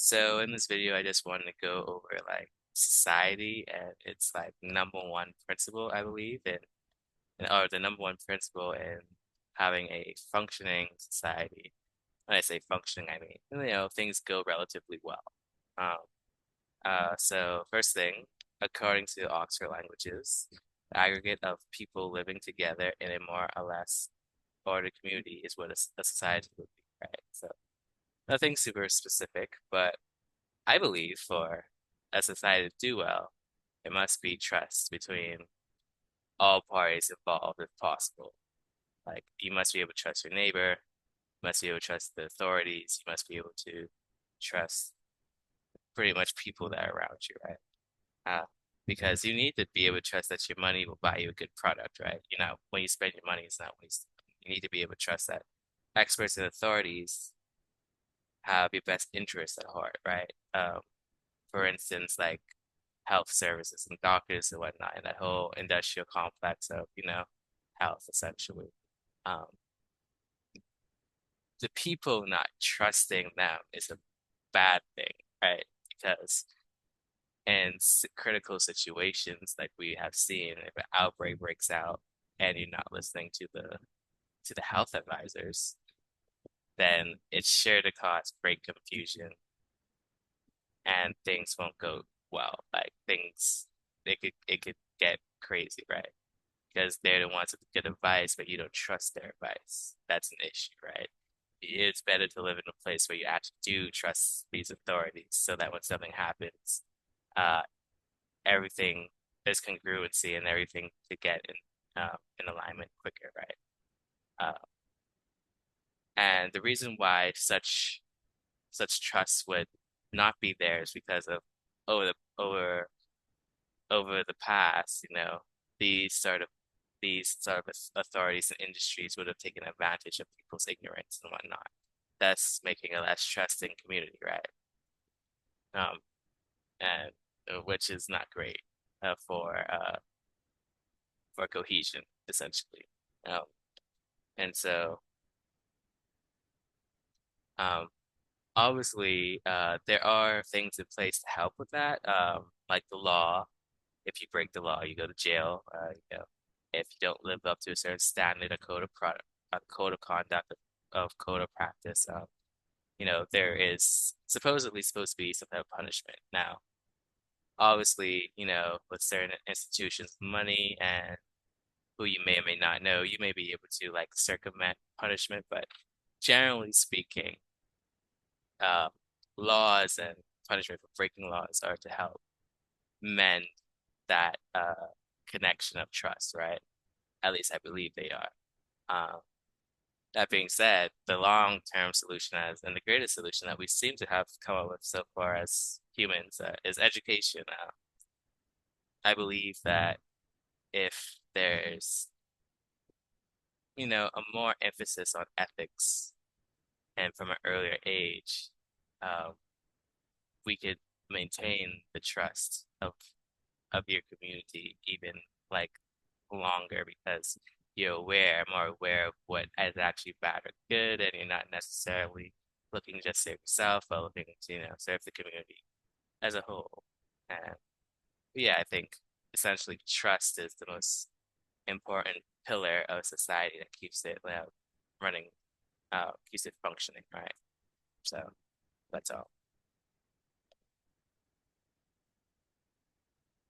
So in this video, I just wanted to go over like society and its like number one principle, I believe, or the number one principle in having a functioning society. When I say functioning, I mean, things go relatively well. Um, so first thing, according to Oxford Languages, the aggregate of people living together in a more or less ordered community is what a society would be, right? So nothing super specific, but I believe for a society to do well, it must be trust between all parties involved if possible. Like you must be able to trust your neighbor, you must be able to trust the authorities, you must be able to trust pretty much people that are around you, right? Because you need to be able to trust that your money will buy you a good product, right? When you spend your money, it's not wasted. You need to be able to trust that experts and authorities have your best interests at heart, right? For instance, like health services and doctors and whatnot, and that whole industrial complex of, health essentially. Um, the people not trusting them is a bad thing, right? Because in critical situations like we have seen, if an outbreak breaks out and you're not listening to the health advisors, then it's sure to cause great confusion and things won't go well. Like things, it could get crazy, right? Because they're the ones with good advice, but you don't trust their advice. That's an issue, right? It's better to live in a place where you actually do trust these authorities so that when something happens, uh, everything there's congruency and everything to get in alignment quicker, right? Uh, and the reason why such trust would not be there is because of over the over the past, these sort of authorities and industries would have taken advantage of people's ignorance and whatnot. Thus making a less trusting community, right? Um, and which is not great uh, for uh, for cohesion, essentially. Um, and so, um, obviously, there are things in place to help with that, like the law. If you break the law, you go to jail. If you don't live up to a certain standard, a code of conduct, of code of practice, there is supposedly supposed to be some type of punishment. Now, obviously, with certain institutions, money and who you may or may not know, you may be able to like circumvent punishment, but generally speaking, uh, laws and punishment for breaking laws are to help mend that connection of trust, right? At least I believe they are. That being said, the long-term solution and the greatest solution that we seem to have come up with so far as humans is education. I believe that if there's, a more emphasis on ethics and from an earlier age, um, we could maintain the trust of your community even like longer because more aware of what is actually bad or good, and you're not necessarily looking just to serve yourself, but looking to, serve the community as a whole. And yeah, I think essentially trust is the most important pillar of society that keeps it running, keeps it functioning, right? So that's all.